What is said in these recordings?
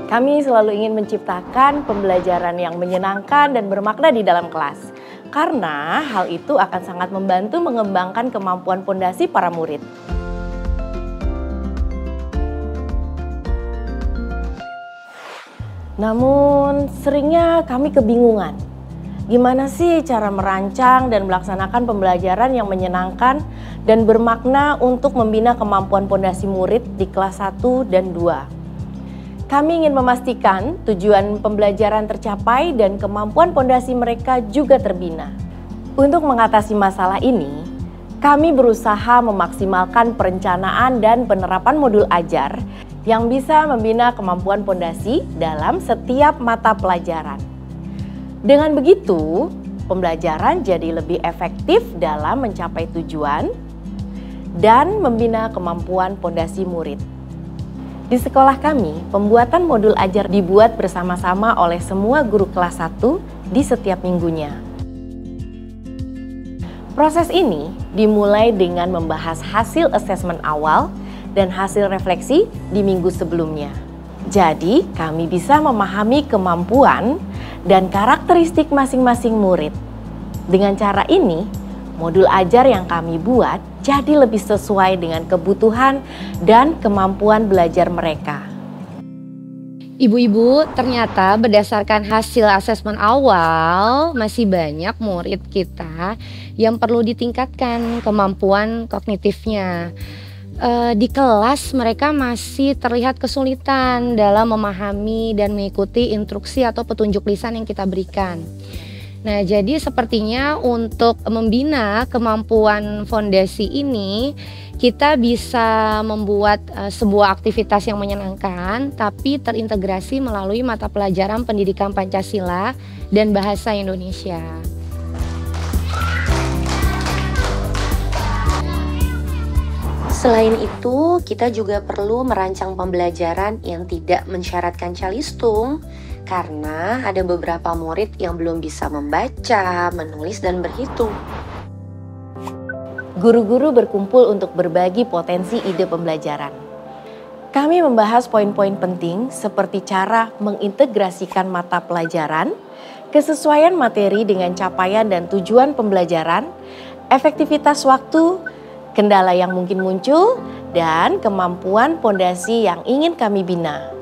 Kami selalu ingin menciptakan pembelajaran yang menyenangkan dan bermakna di dalam kelas. Karena hal itu akan sangat membantu mengembangkan kemampuan pondasi para murid. Namun seringnya kami kebingungan. Gimana sih cara merancang dan melaksanakan pembelajaran yang menyenangkan dan bermakna untuk membina kemampuan pondasi murid di kelas 1 dan 2? Kami ingin memastikan tujuan pembelajaran tercapai dan kemampuan pondasi mereka juga terbina. Untuk mengatasi masalah ini, kami berusaha memaksimalkan perencanaan dan penerapan modul ajar yang bisa membina kemampuan pondasi dalam setiap mata pelajaran. Dengan begitu, pembelajaran jadi lebih efektif dalam mencapai tujuan dan membina kemampuan pondasi murid. Di sekolah kami, pembuatan modul ajar dibuat bersama-sama oleh semua guru kelas 1 di setiap minggunya. Proses ini dimulai dengan membahas hasil asesmen awal dan hasil refleksi di minggu sebelumnya. Jadi, kami bisa memahami kemampuan dan karakteristik masing-masing murid. Dengan cara ini, modul ajar yang kami buat jadi lebih sesuai dengan kebutuhan dan kemampuan belajar mereka. Ibu-ibu, ternyata berdasarkan hasil asesmen awal, masih banyak murid kita yang perlu ditingkatkan kemampuan kognitifnya. Di kelas mereka masih terlihat kesulitan dalam memahami dan mengikuti instruksi atau petunjuk lisan yang kita berikan. Nah, jadi sepertinya untuk membina kemampuan fondasi ini, kita bisa membuat sebuah aktivitas yang menyenangkan, tapi terintegrasi melalui mata pelajaran pendidikan Pancasila dan bahasa Indonesia. Selain itu, kita juga perlu merancang pembelajaran yang tidak mensyaratkan calistung, karena ada beberapa murid yang belum bisa membaca, menulis, dan berhitung. Guru-guru berkumpul untuk berbagi potensi ide pembelajaran. Kami membahas poin-poin penting seperti cara mengintegrasikan mata pelajaran, kesesuaian materi dengan capaian dan tujuan pembelajaran, efektivitas waktu, kendala yang mungkin muncul, dan kemampuan pondasi yang ingin kami bina.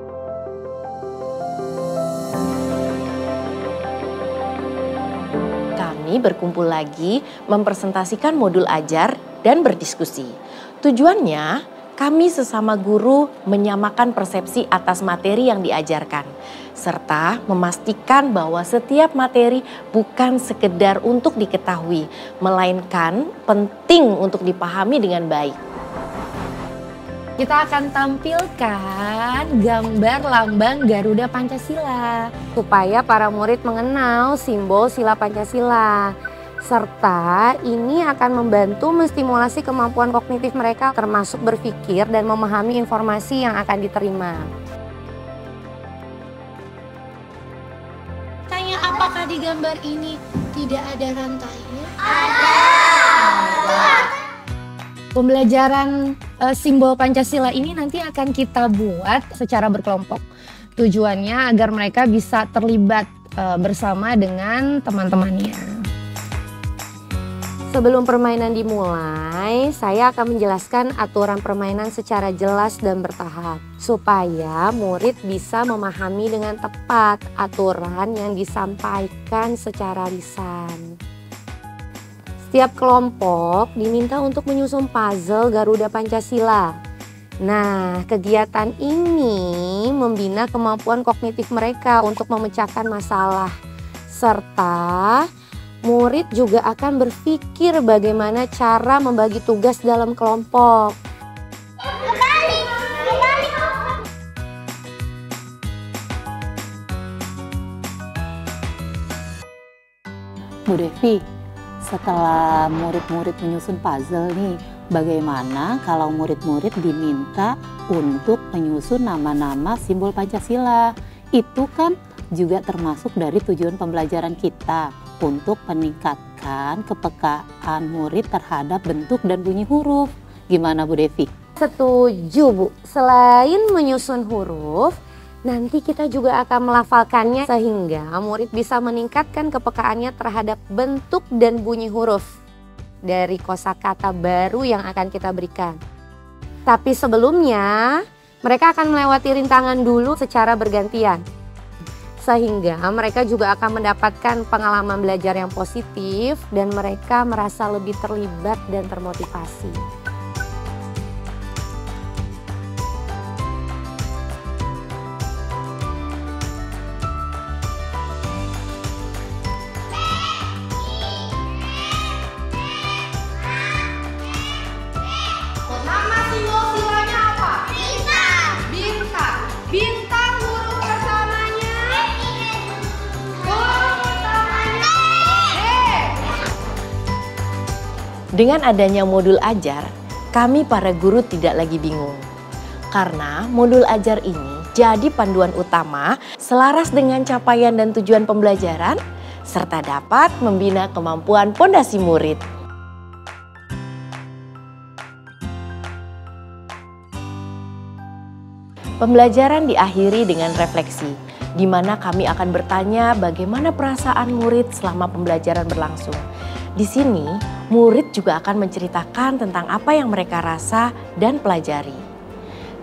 Kami berkumpul lagi mempresentasikan modul ajar dan berdiskusi. Tujuannya, kami sesama guru menyamakan persepsi atas materi yang diajarkan, serta memastikan bahwa setiap materi bukan sekedar untuk diketahui, melainkan penting untuk dipahami dengan baik. Kita akan tampilkan gambar lambang Garuda Pancasila supaya para murid mengenal simbol sila Pancasila. Serta ini akan membantu menstimulasi kemampuan kognitif mereka termasuk berpikir dan memahami informasi yang akan diterima. Tanya, apakah di gambar ini tidak ada rantainya? Pembelajaran simbol Pancasila ini nanti akan kita buat secara berkelompok. Tujuannya agar mereka bisa terlibat bersama dengan teman-temannya. Sebelum permainan dimulai, saya akan menjelaskan aturan permainan secara jelas dan bertahap, supaya murid bisa memahami dengan tepat aturan yang disampaikan secara lisan. Setiap kelompok diminta untuk menyusun puzzle Garuda Pancasila. Nah, kegiatan ini membina kemampuan kognitif mereka untuk memecahkan masalah, serta murid juga akan berpikir bagaimana cara membagi tugas dalam kelompok. Bu Devi, setelah murid-murid menyusun puzzle nih, bagaimana kalau murid-murid diminta untuk menyusun nama-nama simbol Pancasila? Itu kan juga termasuk dari tujuan pembelajaran kita untuk meningkatkan kepekaan murid terhadap bentuk dan bunyi huruf. Gimana Bu Devi? Setuju Bu, selain menyusun huruf, Nanti kita juga akan melafalkannya sehingga murid bisa meningkatkan kepekaannya terhadap bentuk dan bunyi huruf dari kosakata baru yang akan kita berikan. Tapi sebelumnya mereka akan melewati rintangan dulu secara bergantian. Sehingga mereka juga akan mendapatkan pengalaman belajar yang positif dan mereka merasa lebih terlibat dan termotivasi. Nama simbol silanya apa? Bintang. Bintang. Bintang huruf pertamanya. Huruf pertamanya. Dengan adanya modul ajar, kami para guru tidak lagi bingung. Karena modul ajar ini jadi panduan utama selaras dengan capaian dan tujuan pembelajaran, serta dapat membina kemampuan pondasi murid. Pembelajaran diakhiri dengan refleksi, di mana kami akan bertanya bagaimana perasaan murid selama pembelajaran berlangsung. Di sini, murid juga akan menceritakan tentang apa yang mereka rasa dan pelajari.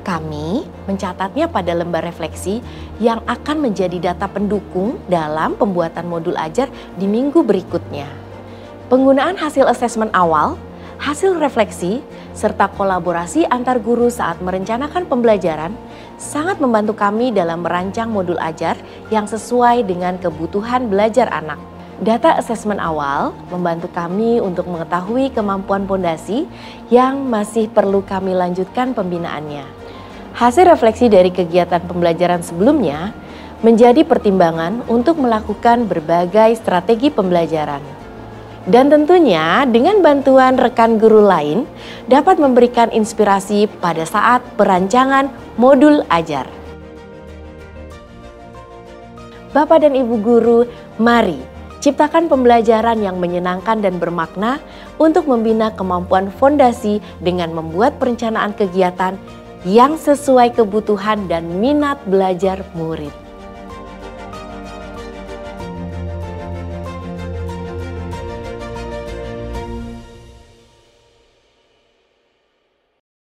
Kami mencatatnya pada lembar refleksi yang akan menjadi data pendukung dalam pembuatan modul ajar di minggu berikutnya. Penggunaan hasil asesmen awal, hasil refleksi, serta kolaborasi antar guru saat merencanakan pembelajaran sangat membantu kami dalam merancang modul ajar yang sesuai dengan kebutuhan belajar anak. Data asesmen awal membantu kami untuk mengetahui kemampuan pondasi yang masih perlu kami lanjutkan pembinaannya. Hasil refleksi dari kegiatan pembelajaran sebelumnya menjadi pertimbangan untuk melakukan berbagai strategi pembelajaran. Dan tentunya dengan bantuan rekan guru lain dapat memberikan inspirasi pada saat perancangan modul ajar. Bapak dan Ibu guru, mari ciptakan pembelajaran yang menyenangkan dan bermakna untuk membina kemampuan fondasi dengan membuat perencanaan kegiatan yang sesuai kebutuhan dan minat belajar murid.